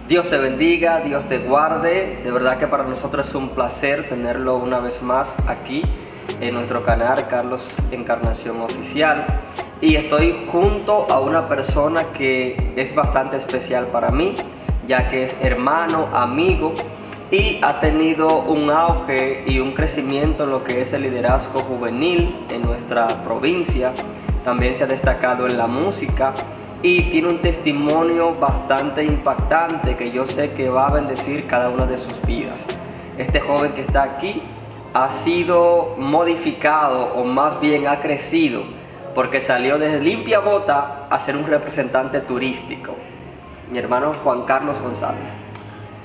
Dios te bendiga, Dios te guarde. De verdad que para nosotros es un placer tenerlo una vez más aquí en nuestro canal Carlos Encarnación Oficial. Y estoy junto a una persona que es bastante especial para mí, ya que es hermano, amigo y ha tenido un auge y un crecimiento en lo que es el liderazgo juvenil en nuestra provincia. También se ha destacado en la música y tiene un testimonio bastante impactante que yo sé que va a bendecir cada una de sus vidas. Este joven que está aquí ha sido modificado, o más bien ha crecido, porque salió desde limpia bota a ser un representante turístico. Mi hermano Juan Carlos González.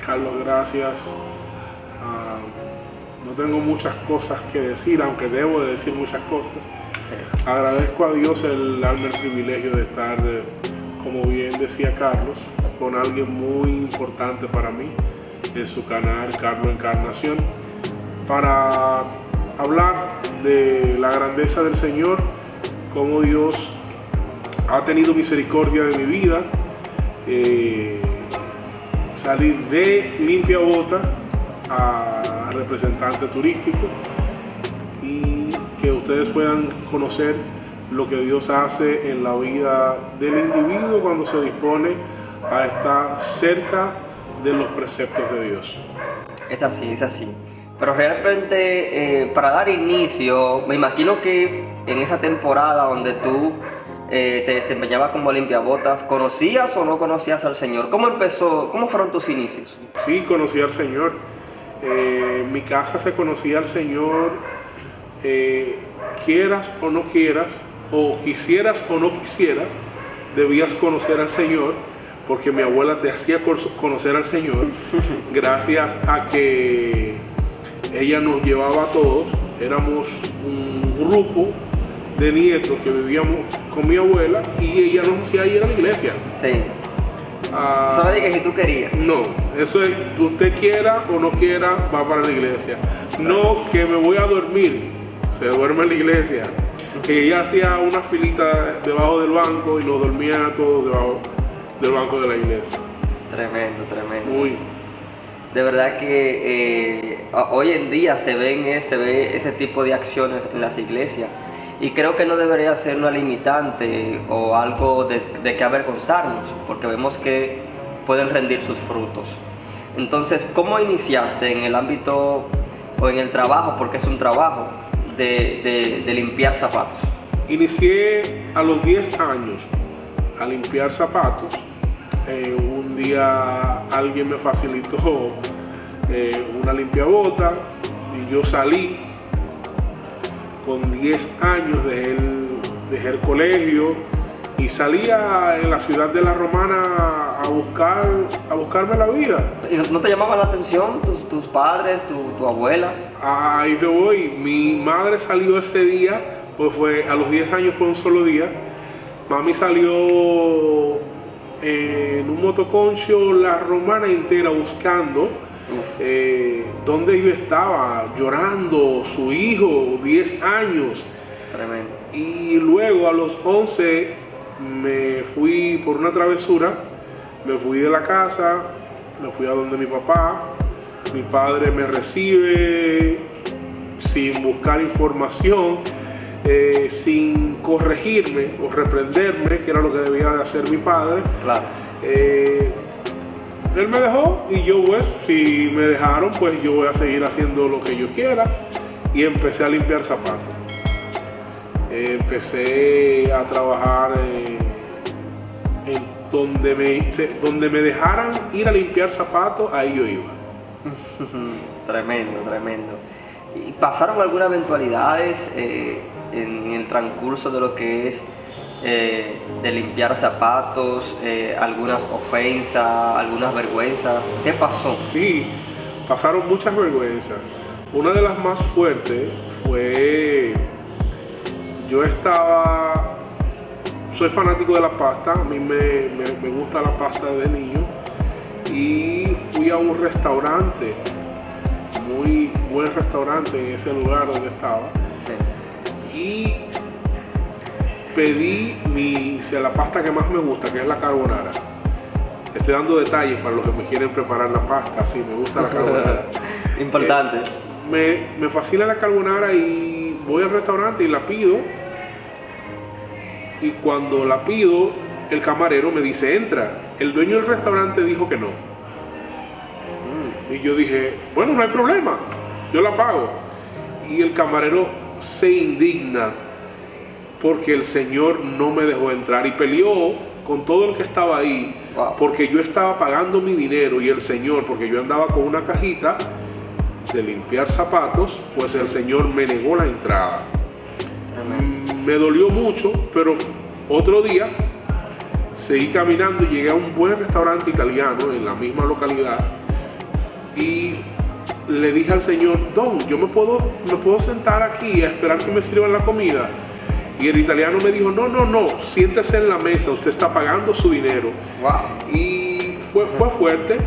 Carlos, gracias. No tengo muchas cosas que decir, aunque debo de decir muchas cosas. Sí. Agradezco a Dios el darme el privilegio de estar, como bien decía Carlos, con alguien muy importante para mí en su canal Carlos Encarnación, para hablar de la grandeza del Señor, cómo Dios ha tenido misericordia de mi vida. Salir de limpia bota a representante turístico y que ustedes puedan conocer lo que Dios hace en la vida del individuo cuando se dispone a estar cerca de los preceptos de Dios. Es así. Pero realmente para dar inicio, me imagino que en esa temporada donde tú te desempeñabas como limpiabotas, ¿conocías o no conocías al Señor? ¿Cómo empezó? ¿Cómo fueron tus inicios? Sí, conocí al Señor. En mi casa se conocía al Señor, quieras o no quieras, o quisieras o no quisieras, debías conocer al Señor, porque mi abuela te hacía conocer al Señor, gracias a que ella nos llevaba a todos. Éramos un grupo de nietos que vivíamos con mi abuela y ella nos hacía ir a la iglesia. Sí. Eso no diga que si tú querías. No, eso es, usted quiera o no quiera, va para la iglesia. No que me voy a dormir, se duerme en la iglesia. Que ella hacía una filita debajo del banco y nos dormía todos debajo del banco de la iglesia. Tremendo. Muy. De verdad que hoy en día se ve ese tipo de acciones en las iglesias. Y creo que no debería ser una limitante o algo de que avergonzarnos, porque vemos que pueden rendir sus frutos. Entonces, ¿cómo iniciaste en el ámbito o en el trabajo, porque es un trabajo, de limpiar zapatos? Inicié a los 10 años a limpiar zapatos. Un día alguien me facilitó una limpiabota y yo salí. Con 10 años dejé el colegio y salía en la ciudad de La Romana a buscarme la vida. ¿Y no te llamaban la atención tus padres, tu abuela? Ahí te voy. Mi madre salió ese día, pues fue a los 10 años, fue un solo día. Mami salió en un motoconcho La Romana entera buscando donde yo estaba, llorando, su hijo, 10 años. Tremendo. Y luego a los 11 me fui por una travesura, me fui de la casa, me fui a donde mi papá. Mi padre me recibe sin buscar información, sin corregirme o reprenderme, que era lo que debía de hacer mi padre. Claro. Él me dejó y yo, pues, si me dejaron, pues yo voy a seguir haciendo lo que yo quiera. Y empecé a limpiar zapatos. Empecé a trabajar en donde me dejaran ir a limpiar zapatos, ahí yo iba. Tremendo. ¿Y pasaron algunas eventualidades en el transcurso de lo que es de limpiar zapatos, algunas ofensas, algunas vergüenzas? ¿Qué pasó? Sí, pasaron muchas vergüenzas. Una de las más fuertes fue, soy fanático de la pasta, a mí me gusta la pasta de niño, y fui a un restaurante, muy buen restaurante en ese lugar donde estaba. Sí. Y pedí la pasta que más me gusta, que es la carbonara. Estoy dando detalles para los que me quieren preparar la pasta, sí, me gusta la carbonara. Importante. Me fascina la carbonara y voy al restaurante y la pido. Y cuando la pido, el camarero me dice, entra. El dueño del restaurante dijo que no. Y yo dije, bueno, no hay problema, yo la pago. Y el camarero se indigna porque el señor no me dejó entrar y peleó con todo el que estaba ahí. Wow. Porque yo estaba pagando mi dinero y el señor, porque yo andaba con una cajita de limpiar zapatos, pues el señor me negó la entrada. Me dolió mucho, pero otro día seguí caminando y llegué a un buen restaurante italiano en la misma localidad y le dije al señor, Don, yo me puedo sentar aquí a esperar que me sirvan la comida. Y el italiano me dijo, no, siéntese en la mesa, usted está pagando su dinero. Wow. Y fue fuerte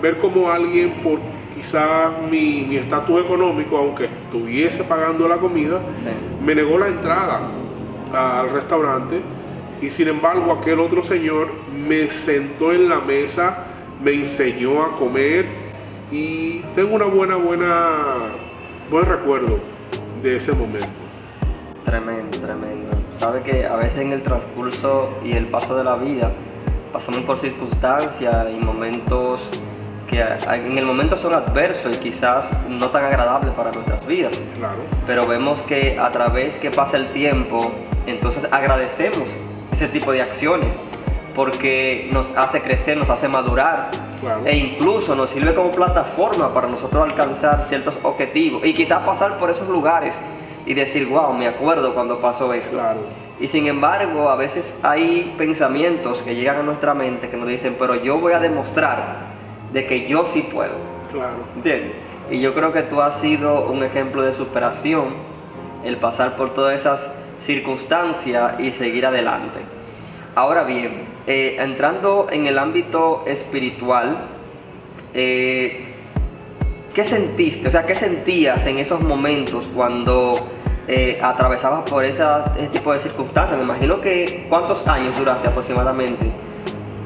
ver cómo alguien, por quizá mi estatus económico, aunque estuviese pagando la comida, Sí. me negó la entrada al restaurante. Y sin embargo aquel otro señor me sentó en la mesa, me enseñó a comer y tengo buen recuerdo de ese momento. Tremendo, tremendo. Sabe que a veces en el transcurso y el paso de la vida pasamos por circunstancias y momentos que en el momento son adversos y quizás no tan agradables para nuestras vidas. Claro. Pero vemos que a través que pasa el tiempo, entonces agradecemos ese tipo de acciones porque nos hace crecer, nos hace madurar. Claro. E incluso nos sirve como plataforma para nosotros alcanzar ciertos objetivos y quizás pasar por esos lugares y decir, wow, me acuerdo cuando pasó esto. Claro. Y sin embargo, a veces hay pensamientos que llegan a nuestra mente que nos dicen, pero yo voy a demostrar de que yo sí puedo. Claro. ¿Entiendes? Y yo creo que tú has sido un ejemplo de superación, el pasar por todas esas circunstancias y seguir adelante. Ahora bien, entrando en el ámbito espiritual, ¿qué sentiste? O sea, ¿qué sentías en esos momentos cuando atravesabas por ese tipo de circunstancias? Me imagino que ¿cuántos años duraste aproximadamente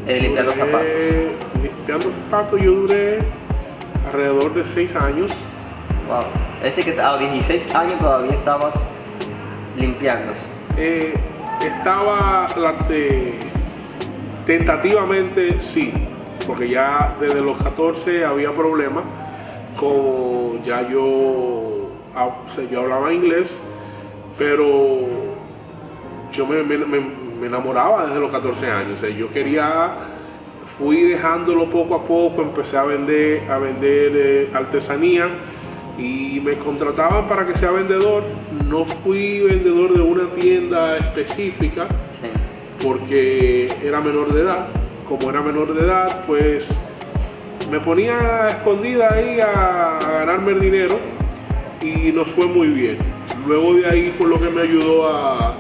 limpiando zapatos? Limpiando zapatos yo duré alrededor de 6 años. Wow. Es decir, que a los 16 años todavía estabas limpiándose. Estaba tentativamente sí, porque ya desde los 14 había problemas, como ya yo hablaba inglés, pero yo me enamoraba desde los 14 años. O sea, yo fui dejándolo poco a poco, empecé a vender artesanía y me contrataban para que sea vendedor. No fui vendedor de una tienda específica, Sí. porque era menor de edad. Como era menor de edad, pues me ponía escondida ahí a ganarme el dinero y nos fue muy bien. Luego de ahí fue lo que me ayudó a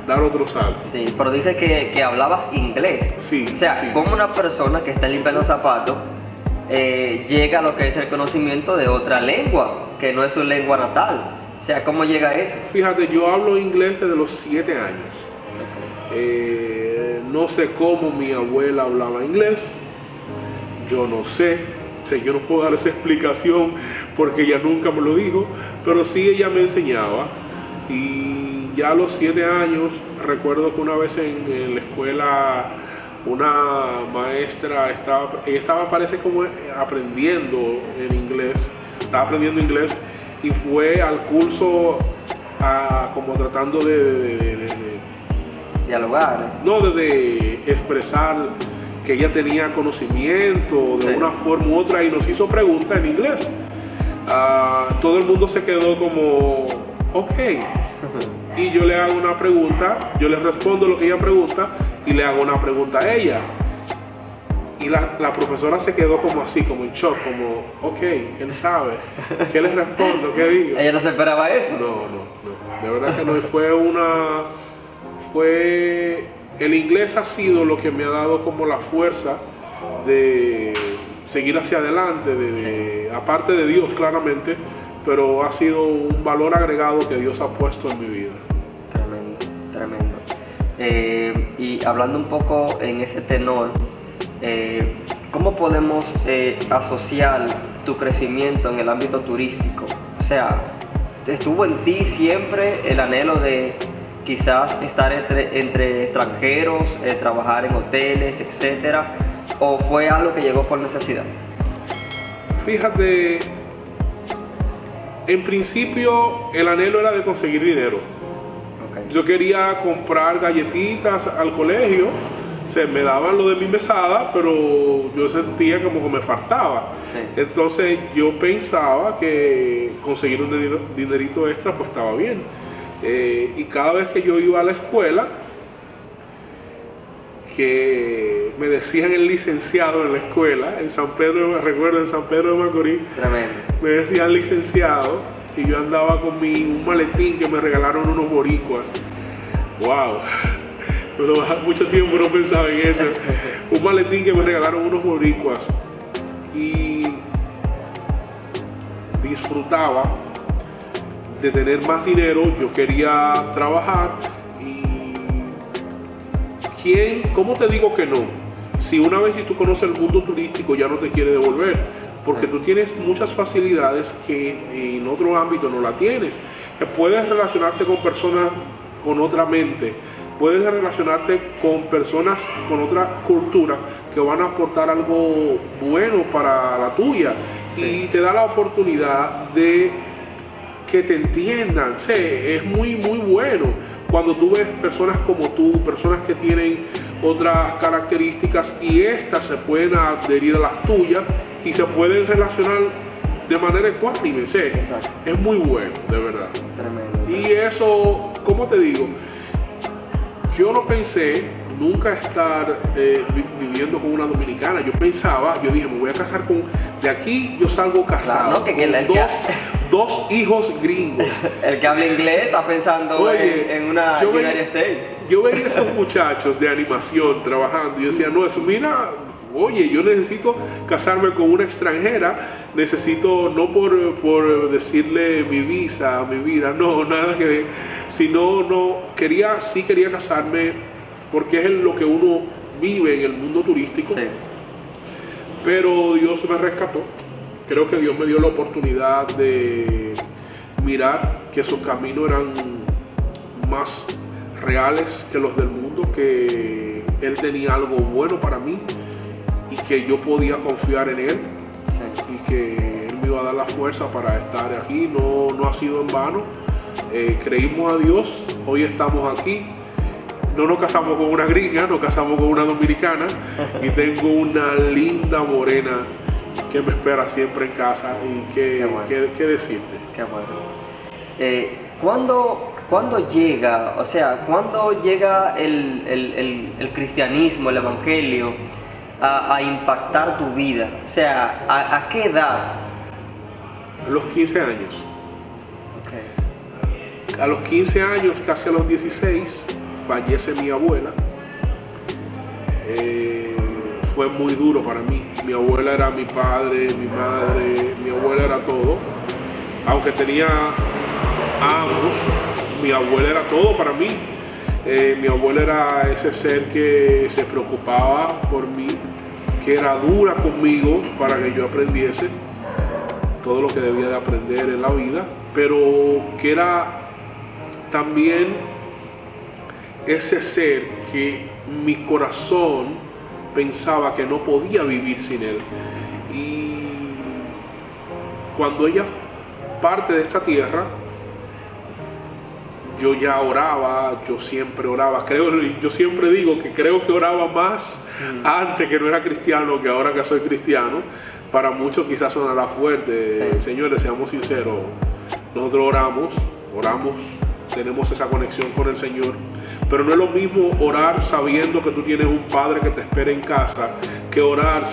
dar otro salto. Sí, pero dice que hablabas inglés. Sí. O sea, sí. como una persona que está limpiando zapatos llega a lo que es el conocimiento de otra lengua, que no es su lengua natal. O sea, ¿cómo llega a eso? Fíjate, yo hablo inglés desde los 7 años. No sé cómo mi abuela hablaba inglés. Yo no sé. O sea, yo no puedo dar esa explicación porque ella nunca me lo dijo, pero sí ella me enseñaba. Y ya a los 7 años, recuerdo que una vez en la escuela una maestra estaba parece como aprendiendo inglés y fue al curso como tratando de Dialogar. no, de expresar que ella tenía conocimiento de Sí. una forma u otra y nos hizo preguntas en inglés. Todo el mundo se quedó como, ok. Y yo le hago una pregunta, yo le respondo lo que ella pregunta y le hago una pregunta a ella. Y la profesora se quedó como así, como en shock, como, ok, él sabe. ¿Qué le respondo? ¿Qué digo? Ella no se esperaba eso. No. De verdad que no. El inglés ha sido lo que me ha dado como la fuerza de seguir hacia adelante, aparte de Dios claramente, pero ha sido un valor agregado que Dios ha puesto en mi vida. Tremendo. Y hablando un poco en ese tenor, ¿cómo podemos asociar tu crecimiento en el ámbito turístico? O sea, ¿estuvo en ti siempre el anhelo de quizás estar entre extranjeros, trabajar en hoteles, etcétera? ¿O fue algo que llegó por necesidad? Fíjate, en principio el anhelo era de conseguir dinero. Okay. Yo quería comprar galletitas al colegio, me daban lo de mi mesada, pero yo sentía como que me faltaba. Sí. Entonces yo pensaba que conseguir un dinerito extra pues estaba bien. Y cada vez que yo iba a la escuela, que me decían el licenciado en la escuela, en San Pedro, recuerdo en San Pedro de Macorís, tremendo, me decían licenciado, y yo andaba con un maletín que me regalaron unos boricuas. ¡Wow! Pero mucho tiempo no pensaba en eso. Un maletín que me regalaron unos boricuas, y disfrutaba de tener más dinero. Yo quería trabajar. ¿Cómo te digo que no? Si una vez tú conoces el mundo turístico ya no te quiere devolver, porque tú tienes muchas facilidades que en otro ámbito no la tienes. Puedes relacionarte con personas con otra mente, puedes relacionarte con personas con otra cultura que van a aportar algo bueno para la tuya, y te da la oportunidad de que te entiendan. Sí, es muy bueno cuando tú ves personas como tú, personas que tienen otras características, y estas se pueden adherir a las tuyas y se pueden relacionar de manera ecuánime. Sí, es muy bueno, de verdad. Tremendo. Y eso, ¿cómo te digo? Yo no pensé nunca estar viviendo con una dominicana. Yo dije, me voy a casar con... De aquí yo salgo casado, claro, con dos hijos gringos. El que habla inglés está pensando en una United States. Yo veía esos muchachos de animación trabajando y decía, no, eso, mira, oye, yo necesito casarme con una extranjera, necesito, no por decirle mi visa, mi vida, no, nada que ver, sino, sí quería casarme porque es lo que uno vive en el mundo turístico. Sí. Pero Dios me rescató. Creo que Dios me dio la oportunidad de mirar que sus caminos eran más reales que los del mundo, que Él tenía algo bueno para mí y que yo podía confiar en Él. Sí. Y que Él me iba a dar la fuerza para estar aquí. No ha sido en vano. Creímos a Dios, hoy estamos aquí. No nos casamos con una gringa, nos casamos con una dominicana, y tengo una linda morena que me espera siempre en casa. Y qué decirte. Qué bueno. ¿Cuándo llega, cuándo llega el cristianismo, el evangelio a impactar tu vida? O sea, ¿a qué edad? A los 15 años. Okay. A los 15 años, casi a los 16, fallece mi abuela. Fue muy duro para mí. Mi abuela era mi padre, mi madre, mi abuela era todo. Aunque tenía ambos, mi abuela era todo para mí. Mi abuela era ese ser que se preocupaba por mí, que era dura conmigo para que yo aprendiese todo lo que debía de aprender en la vida, pero que era también ese ser que mi corazón pensaba que no podía vivir sin él. Y cuando ella parte de esta tierra, yo ya oraba, yo siempre oraba. Yo siempre digo que creo que oraba más antes que no era cristiano que ahora que soy cristiano. Para muchos quizás sonará fuerte. Sí. Señores, seamos sinceros, nosotros oramos, tenemos esa conexión con el Señor, pero no es lo mismo orar sabiendo que tú tienes un padre que te espera en casa, que orar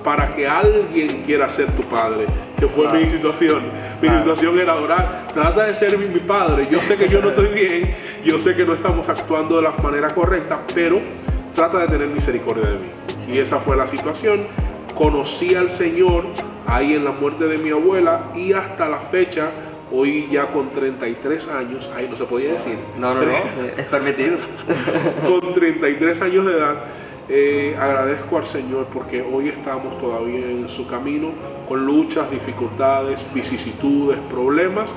para que alguien quiera ser tu padre, que fue mi situación. Mi situación era orar, trata de ser mi padre. Yo sé que yo no estoy bien, yo sé que no estamos actuando de la manera correcta, pero trata de tener misericordia de mí. Y esa fue la situación. Conocí al Señor ahí en la muerte de mi abuela, y hasta la fecha, hoy ya con 33 años, ahí no se podía decir. No, es permitido. Con 33 años de edad, Agradezco al Señor porque hoy estamos todavía en su camino con luchas, dificultades, vicisitudes, problemas,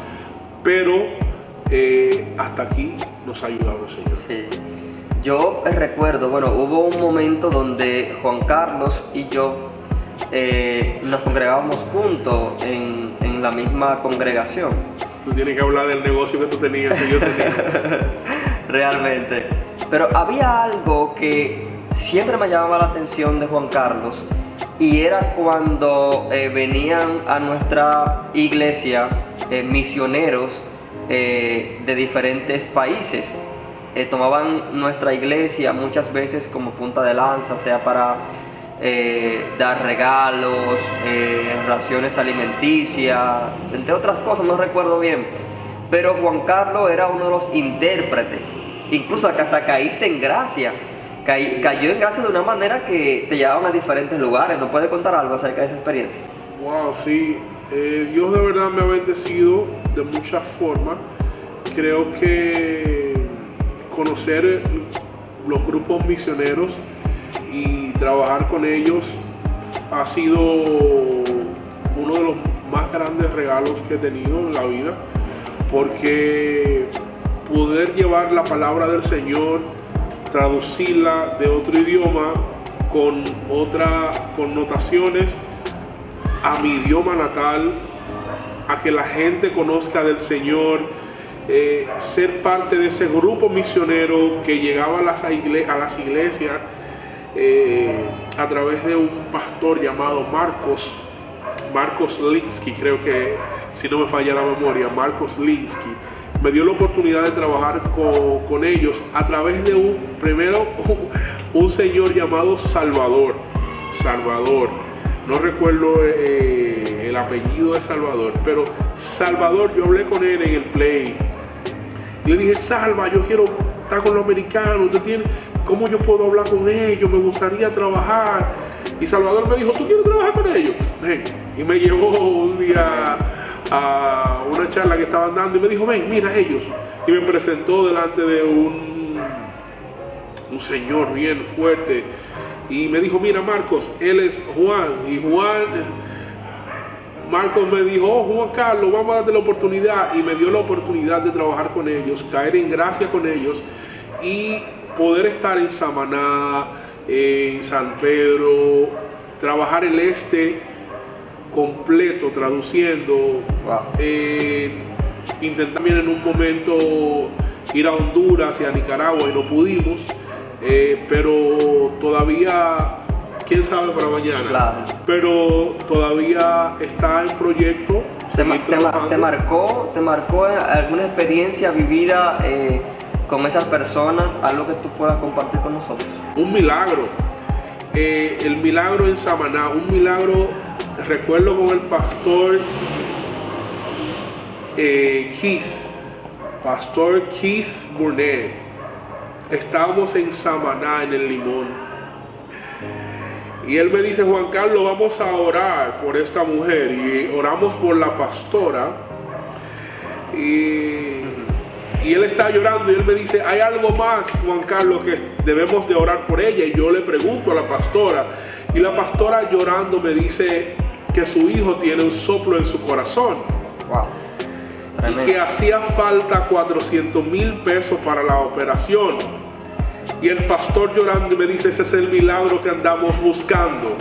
pero hasta aquí nos ha ayudado el Señor. Sí. Yo recuerdo, bueno, hubo un momento donde Juan Carlos y yo nos congregábamos juntos en la misma congregación. Tú tienes que hablar del negocio que tú tenías, que yo tenía. Realmente. Pero había algo que siempre me llamaba la atención de Juan Carlos, y era cuando venían a nuestra iglesia misioneros de diferentes países. Tomaban nuestra iglesia muchas veces como punta de lanza, sea para dar regalos, raciones alimenticias, entre otras cosas, no recuerdo bien. Pero Juan Carlos era uno de los intérpretes, incluso hasta caíste en gracia. Cayó en gracia de una manera que te llevaban a diferentes lugares. ¿No puedes contar algo acerca de esa experiencia? Wow, sí. Dios de verdad me ha bendecido de muchas formas. Creo que conocer los grupos misioneros y trabajar con ellos ha sido uno de los más grandes regalos que he tenido en la vida, porque poder llevar la palabra del Señor, traducirla de otro idioma con otras connotaciones a mi idioma natal, a que la gente conozca del Señor, ser parte de ese grupo misionero que llegaba a las iglesias a través de un pastor llamado Marcos Linsky, creo que, si no me falla la memoria, Marcos Linsky. Me dio la oportunidad de trabajar con ellos a través de un señor llamado Salvador. No recuerdo el apellido de Salvador, pero Salvador, yo hablé con él en el Play. Y le dije: Salva, yo quiero estar con los americanos, ¿cómo yo puedo hablar con ellos? Me gustaría trabajar. Y Salvador me dijo: ¿tú quieres trabajar con ellos? Ven. Y me llevó un día a una charla que estaban dando y me dijo: ven, mira ellos. Y me presentó delante de un señor bien fuerte y me dijo: mira, Marcos, él es Juan. Y Marcos me dijo: oh, Juan Carlos, vamos a darte la oportunidad. Y me dio la oportunidad de trabajar con ellos, caer en gracia con ellos y poder estar en Samaná, en San Pedro, trabajar el este completo traduciendo. Wow. Intenté también en un momento ir a Honduras y a Nicaragua y no pudimos, pero todavía, quién sabe para mañana. Claro. Pero todavía está en proyecto. ¿Te marcó alguna experiencia vivida con esas personas, algo que tú puedas compartir con nosotros? Un milagro. El milagro en Samaná, un milagro. Recuerdo con el pastor Keith Burnett. Estábamos en Samaná, en el Limón, y él me dice: Juan Carlos, vamos a orar por esta mujer. Y oramos por la pastora, y él está llorando y él me dice: hay algo más, Juan Carlos, que debemos de orar por ella. Y yo le pregunto a la pastora, y la pastora llorando me dice que su hijo tiene un soplo en su corazón. Wow. Y que hacía falta 400,000 pesos para la operación. Y el pastor llorando me dice: ese es el milagro que andamos buscando.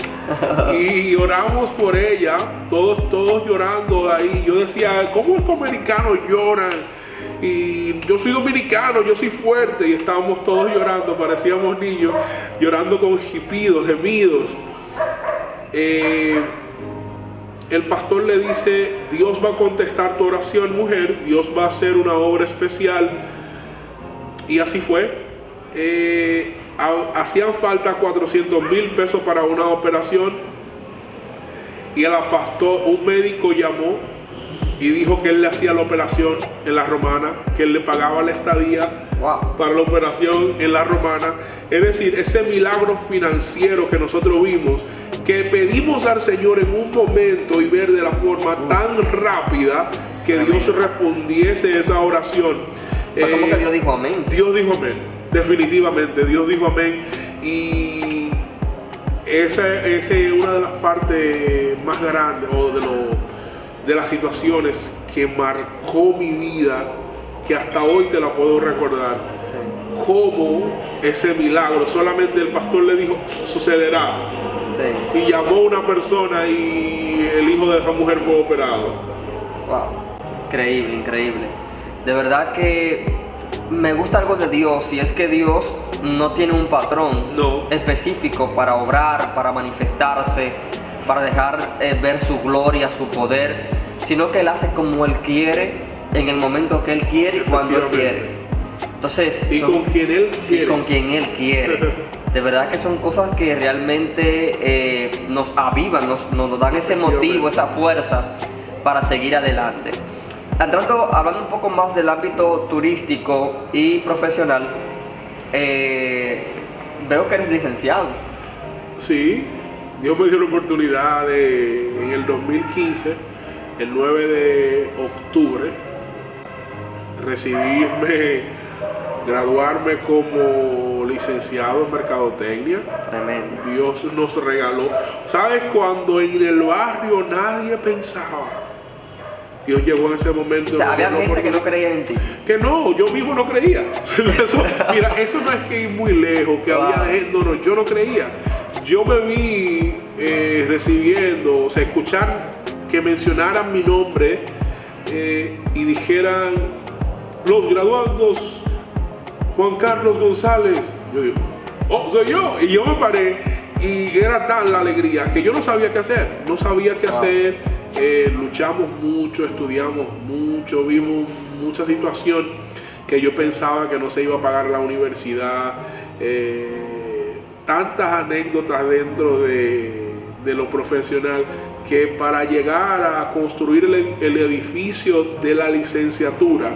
Y oramos por ella, todos llorando ahí. Yo decía: ¿cómo estos americanos lloran? Y yo soy dominicano, yo soy fuerte. Y estábamos todos llorando, parecíamos niños, llorando con gemidos. El pastor le dice: Dios va a contestar tu oración, mujer, Dios va a hacer una obra especial. Y así fue. Hacían falta 400,000 pesos para una operación, y un médico llamó y dijo que él le hacía la operación en la Romana, que él le pagaba la estadía. Wow. Para la operación en la Romana. Es decir, ese milagro financiero que nosotros vimos, que pedimos al Señor en un momento y ver de la forma tan rápida que amén. Dios respondiese esa oración. ¿Cómo que Dios dijo amén? Dios dijo amén, definitivamente, Dios dijo amén. Y esa es una de las partes más grandes o de las situaciones que marcó mi vida, que hasta hoy te la puedo recordar. Sí. Cómo ese milagro, solamente el pastor le dijo, sucederá. Sí. Y llamó a una persona y el hijo de esa mujer fue operado. Wow, increíble, increíble. De verdad que me gusta algo de Dios, y es que Dios no tiene un patrón específico para obrar, para manifestarse, para dejar ver su gloria, su poder, sino que Él hace como Él quiere, en el momento que Él quiere y cuando Él quiere. Entonces, con quien Él quiere. Y con quien Él quiere. De verdad que son cosas que realmente nos avivan, nos dan ese motivo, esa fuerza para seguir adelante. Hablando un poco más del ámbito turístico y profesional, veo que eres licenciado. Sí, Dios me dio la oportunidad en el 2015, el 9 de octubre, graduarme como licenciado en mercadotecnia. Tremendo. Dios nos regaló. ¿Sabes cuando en el barrio nadie pensaba? Dios llegó en ese momento. O sea, había gente que no creía en ti. Que no, yo mismo no creía. Mira, eso no es que ir muy lejos, que había gente. No, yo no creía. Yo me vi recibiendo, o sea, escuchar que mencionaran mi nombre y dijeran, los graduandos Juan Carlos González. Yo digo, oh, soy yo. Y yo me paré y era tal la alegría que yo no sabía qué hacer. No sabía qué hacer. Luchamos mucho, estudiamos mucho, vimos mucha situación que yo pensaba que no se iba a pagar la universidad. Tantas anécdotas dentro de lo profesional, que para llegar a construir el edificio de la licenciatura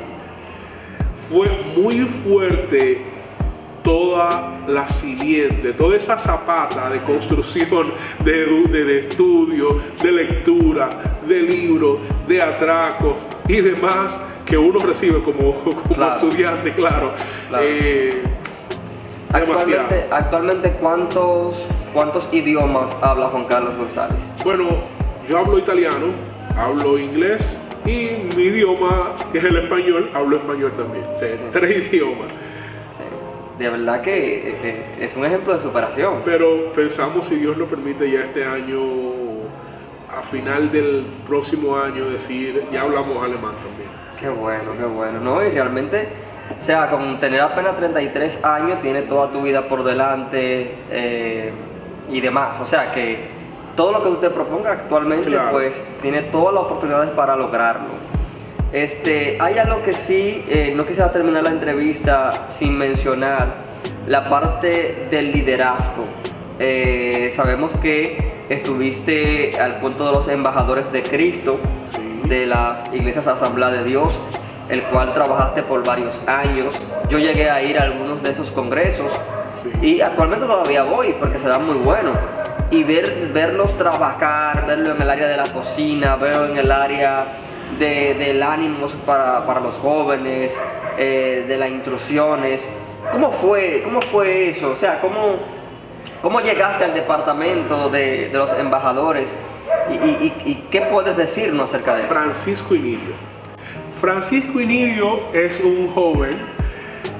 fue muy fuerte toda la simiente, toda esa zapata de construcción, de estudio, de lectura, de libros, de atracos y demás que uno recibe como estudiante, claro. Demasiado. Actualmente, ¿cuántos idiomas habla Juan Carlos González? Bueno, yo hablo italiano, hablo inglés y mi idioma, que es el español, hablo español también. O sea, 3 idiomas. De verdad que es un ejemplo de superación. Pero pensamos, si Dios lo permite, ya este año, a final del próximo año, decir, ya hablamos alemán también. Qué bueno, qué bueno, ¿no? Y realmente, o sea, con tener apenas 33 años, tiene toda tu vida por delante y demás. O sea, que todo lo que usted proponga actualmente, pues, tiene todas las oportunidades para lograrlo. Hay algo que sí, no quisiera terminar la entrevista sin mencionar, la parte del liderazgo. Sabemos que estuviste al punto de los embajadores de Cristo, de las iglesias Asamblea de Dios, el cual trabajaste por varios años. Yo llegué a ir a algunos de esos congresos y actualmente todavía voy porque se dan muy buenos. Y verlos trabajar, verlo en el área de la cocina, verlo en el área del ánimo para los jóvenes, de las instrucciones. ¿Cómo fue eso? O sea, ¿cómo llegaste al departamento de los embajadores? ¿Y qué puedes decirnos acerca de eso? Francisco Inirio es un joven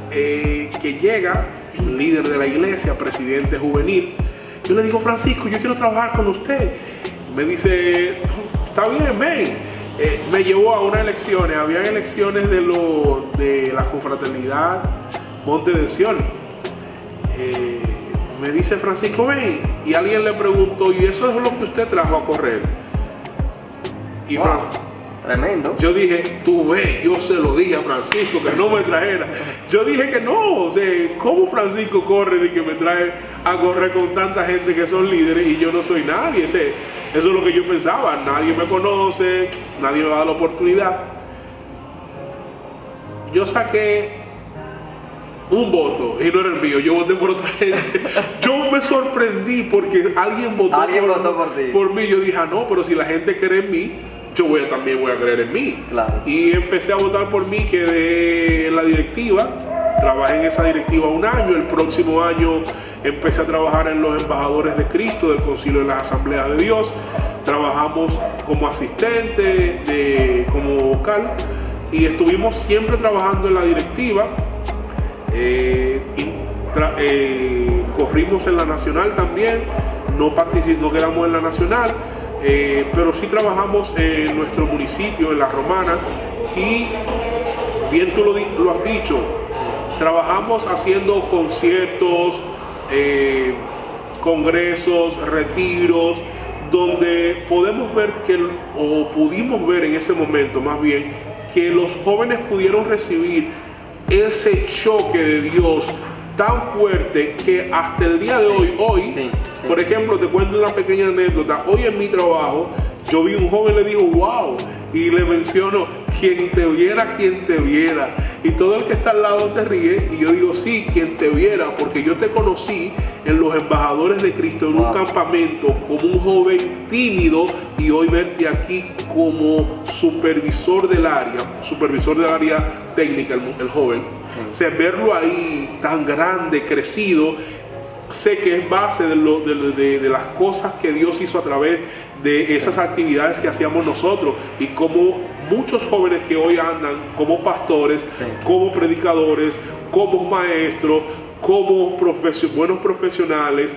que llega, líder de la iglesia, presidente juvenil. Yo le digo, Francisco, yo quiero trabajar con usted. Me dice, está bien, ven. Me llevó a unas elecciones, había elecciones de la confraternidad Monte de Sion. Me dice, Francisco, ven, y alguien le preguntó, ¿y eso es lo que usted trajo a correr? Y wow, tremendo. Yo dije, tú ves, yo se lo dije a Francisco que no me trajera. Yo dije que no, o sea, ¿cómo Francisco corre y que me trae a correr con tanta gente que son líderes y yo no soy nadie? Eso es lo que yo pensaba, nadie me conoce, nadie me va a dar la oportunidad. Yo saqué un voto y no era el mío, yo voté por otra gente. Yo me sorprendí porque alguien votó por mí. Yo dije, no, pero si la gente cree en mí, yo también voy a creer en mí. Claro. Y empecé a votar por mí, quedé en la directiva Trabajé en esa directiva un año. El próximo año empecé a trabajar en los embajadores de Cristo del Concilio de las Asambleas de Dios. Trabajamos como asistente, como vocal, y estuvimos siempre trabajando en la directiva. Corrimos en la nacional también, no quedamos en la nacional, pero sí trabajamos en nuestro municipio, en La Romana, y bien tú lo has dicho, trabajamos haciendo conciertos, congresos, retiros, donde podemos ver pudimos ver en ese momento más bien, que los jóvenes pudieron recibir ese choque de Dios tan fuerte que hasta el día de hoy, por ejemplo, te cuento una pequeña anécdota. Hoy en mi trabajo, yo vi un joven, le digo, wow, y le menciono, quien te viera, quien te viera. Y todo el que está al lado se ríe, y yo digo, sí, quien te viera, porque yo te conocí en los embajadores de Cristo, en un campamento, como un joven tímido, y hoy verte aquí como supervisor del área técnica, el joven. O sea, verlo ahí tan grande, crecido, sé que es base de las cosas que Dios hizo a través de esas actividades que hacíamos nosotros, y como muchos jóvenes que hoy andan como pastores, como predicadores, como maestros, como buenos profesionales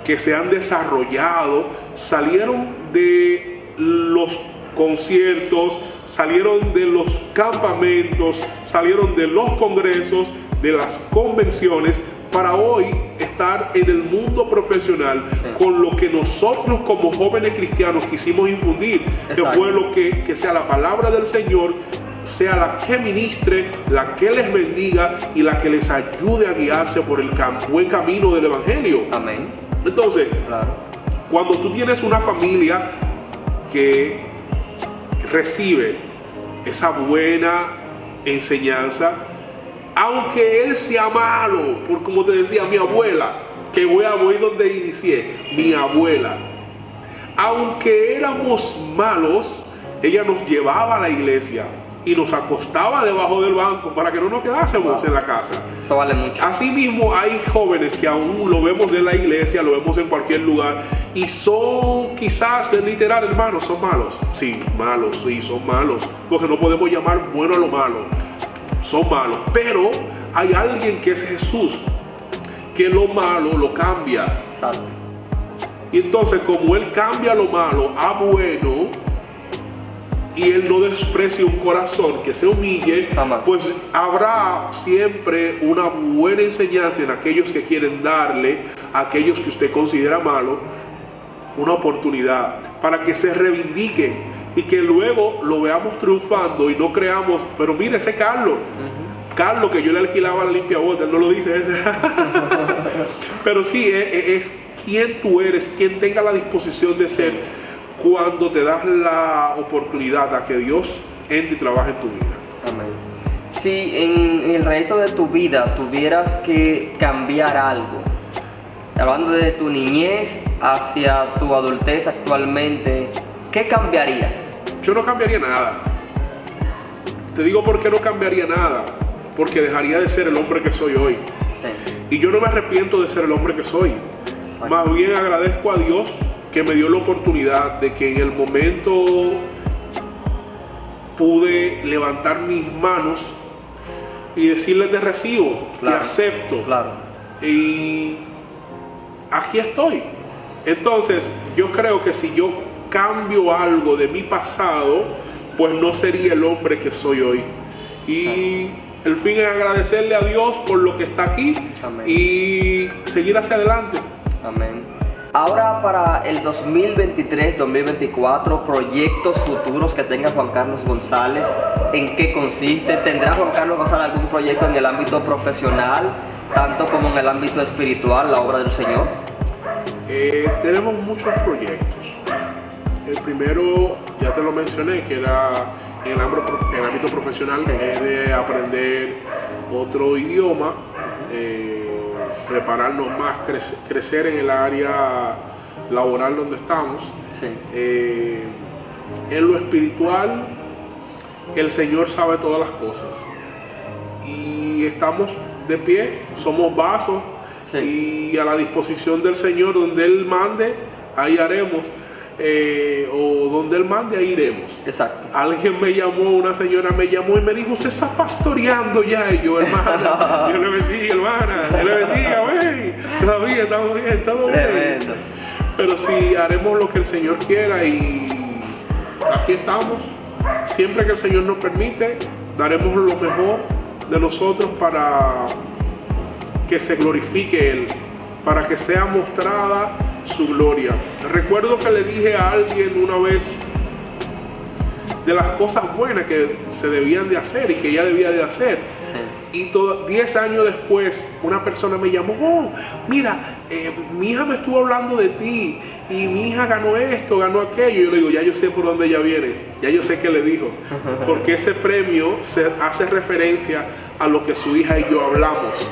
que se han desarrollado, salieron de los conciertos, salieron de los campamentos, salieron de los congresos, de las convenciones, para hoy estar en el mundo profesional con lo que nosotros como jóvenes cristianos quisimos infundir, que fue lo que sea la palabra del Señor, sea la que ministre, la que les bendiga y la que les ayude a guiarse por el buen camino del Evangelio. Amén. Entonces, cuando tú tienes una familia que recibe esa buena enseñanza, aunque él sea malo, por como te decía mi abuela, que voy donde inicié, mi abuela, aunque éramos malos, ella nos llevaba a la iglesia y nos acostaba debajo del banco para que no nos quedásemos en la casa. Eso vale mucho. Asimismo, hay jóvenes que aún lo vemos en la iglesia, lo vemos en cualquier lugar, y son quizás, literal, hermanos, son malos. Sí, son malos, porque no podemos llamar bueno a lo malo. Son malos, pero hay alguien que es Jesús, que lo malo lo cambia. Exacto. Y entonces, como Él cambia lo malo a bueno, y Él no desprecia un corazón que se humille, jamás, pues habrá siempre una buena enseñanza en aquellos que quieren darle a aquellos que usted considera malo una oportunidad para que se reivindiquen y que luego lo veamos triunfando y no creamos, pero mire ese Carlos, Carlos que yo le alquilaba la limpiabotas, él no lo dice ese. Pero sí, es quien tú eres, quien tenga la disposición de ser cuando te das la oportunidad a que Dios entre y trabaje en tu vida. Amén. Si en el resto de tu vida tuvieras que cambiar algo, hablando de tu niñez hacia tu adultez actualmente, ¿qué cambiarías? Yo no cambiaría nada. Te digo por qué no cambiaría nada. Porque dejaría de ser el hombre que soy hoy. Sí. Y yo no me arrepiento de ser el hombre que soy. Exacto. Más bien agradezco a Dios que me dio la oportunidad de que en el momento pude levantar mis manos y decirle te recibo, claro, te acepto. Claro. Y aquí estoy. Entonces, yo creo que si yo cambio algo de mi pasado, pues no sería el hombre que soy hoy. Y el fin es agradecerle a Dios por lo que está aquí. Amén. Y seguir hacia adelante. Amén. Ahora para el 2023-2024, proyectos futuros que tenga Juan Carlos González, ¿en qué consiste? ¿Tendrá Juan Carlos González algún proyecto en el ámbito profesional, tanto como en el ámbito espiritual, la obra del Señor? Tenemos muchos proyectos. El primero, ya te lo mencioné, que era en el ámbito profesional, sí, es de aprender otro idioma, prepararnos más, crecer en el área laboral donde estamos. Sí. En lo espiritual, el Señor sabe todas las cosas. Y y estamos de pie, somos vasos, sí, y a la disposición del Señor, donde Él mande, ahí haremos. O donde Él mande, ahí iremos. Exacto. Alguien me llamó, una señora me llamó y me dijo: usted está pastoreando ya. Y yo: hermana, Dios le bendiga, hermana, Dios le bendiga, güey. Todavía estamos bien, todo bien. Pero sí, haremos lo que el Señor quiera y aquí estamos. Siempre que el Señor nos permite, daremos lo mejor de nosotros para que se glorifique Él, para que sea mostrada su gloria. Recuerdo que le dije a alguien una vez de las cosas buenas que se debían de hacer y que ella debía de hacer. Sí. Y 10 años después una persona me llamó: oh, mira, mi hija me estuvo hablando de ti y mi hija ganó esto, ganó aquello. Y yo le digo: ya yo sé por dónde ella viene, ya yo sé qué le dijo, porque ese premio se hace referencia a lo que su hija y yo hablamos. Sí.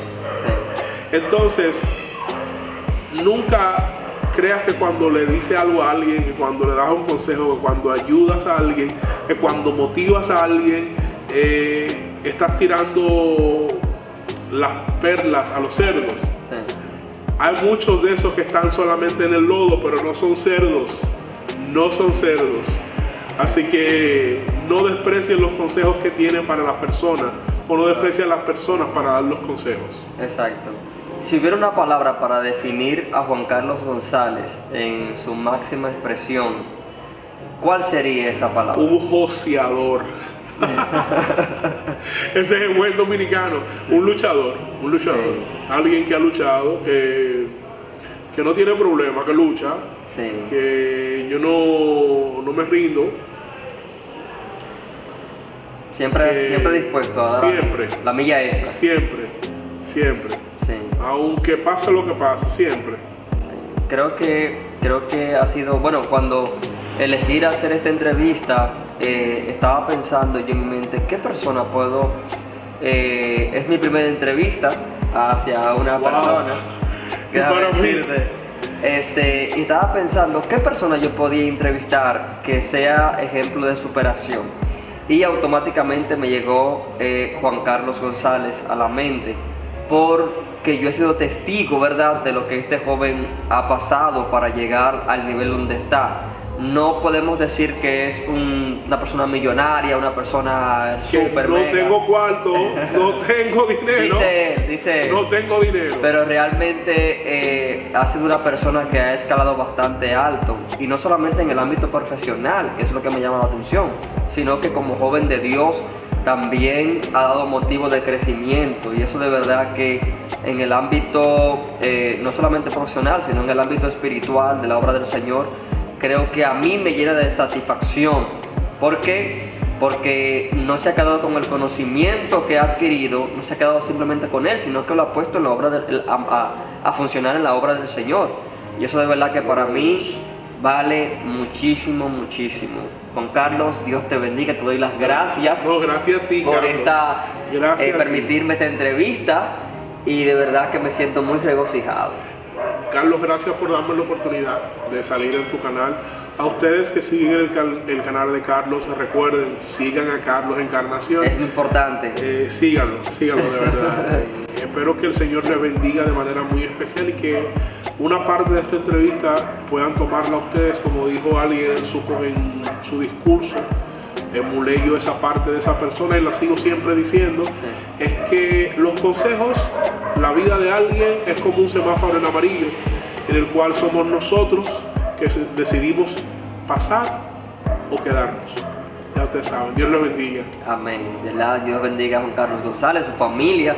Entonces, nunca creas que cuando le dices algo a alguien, que cuando le das un consejo, que cuando ayudas a alguien, que cuando motivas a alguien, estás tirando las perlas a los cerdos. Sí. Hay muchos de esos que están solamente en el lodo, pero no son cerdos, no son cerdos. Así que no desprecien los consejos que tienen para las personas, o no desprecien a las personas para dar los consejos. Exacto. Si hubiera una palabra para definir a Juan Carlos González en su máxima expresión, ¿cuál sería esa palabra? Un joseador. Ese es el buen dominicano. Un luchador. Sí. Alguien que ha luchado, que no tiene problema, que lucha. Sí. Que yo no me rindo. Siempre dispuesto a dar la milla extra. Siempre. Sí. Aunque pase lo que pase, siempre. Sí. Creo que ha sido, bueno, cuando elegí hacer esta entrevista, estaba pensando yo en mi mente, ¿qué persona puedo? Es mi primera entrevista hacia una persona. Y estaba pensando, ¿qué persona yo podía entrevistar que sea ejemplo de superación? Y automáticamente me llegó Juan Carlos González a la mente, porque yo he sido testigo, ¿verdad?, de lo que este joven ha pasado para llegar al nivel donde está. No podemos decir que es una persona millonaria, una persona súper no tengo cuarto, no tengo dinero. Dice, no tengo dinero. Pero realmente ha sido una persona que ha escalado bastante alto. Y no solamente en el ámbito profesional, que es lo que me llama la atención, sino que como joven de Dios también ha dado motivo de crecimiento. Y eso de verdad que en el ámbito no solamente profesional, sino en el ámbito espiritual de la obra del Señor, creo que a mí me llena de satisfacción. ¿Por qué? Porque no se ha quedado con el conocimiento que ha adquirido, no se ha quedado simplemente con él, sino que lo ha puesto en la obra a funcionar en la obra del Señor. Y eso de verdad que para mí vale muchísimo, muchísimo. Juan Carlos, Dios te bendiga, te doy las gracias. No, gracias a ti, por Carlos. Permitirme esta entrevista, y de verdad que me siento muy regocijado. Carlos, gracias por darme la oportunidad de salir en tu canal. A ustedes que siguen el canal de Carlos, recuerden, sigan a Carlos Encarnación. Es importante. Síganlo de verdad. Espero que el Señor les bendiga de manera muy especial y que una parte de esta entrevista puedan tomarla ustedes, como dijo alguien en su discurso. Emulé yo esa parte de esa persona y la sigo siempre diciendo. Sí. Es que los consejos, la vida de alguien es como un semáforo en amarillo, en el cual somos nosotros que decidimos pasar o quedarnos. Ya ustedes saben, Dios lo bendiga. Amén. De verdad, Dios bendiga a Juan Carlos González, su familia,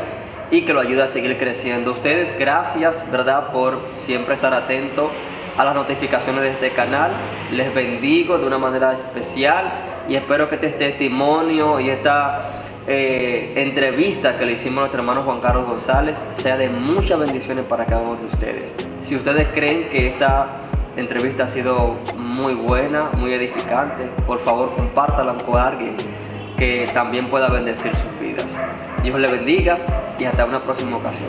y que lo ayude a seguir creciendo. Ustedes, gracias, ¿verdad?, por siempre estar atentos a las notificaciones de este canal. Les bendigo de una manera especial y espero que este testimonio y esta entrevista que le hicimos a nuestro hermano Juan Carlos González sea de muchas bendiciones para cada uno de ustedes. Si ustedes creen que esta entrevista ha sido muy buena, muy edificante, por favor compártala con alguien que también pueda bendecir sus vidas. Dios les bendiga y hasta una próxima ocasión.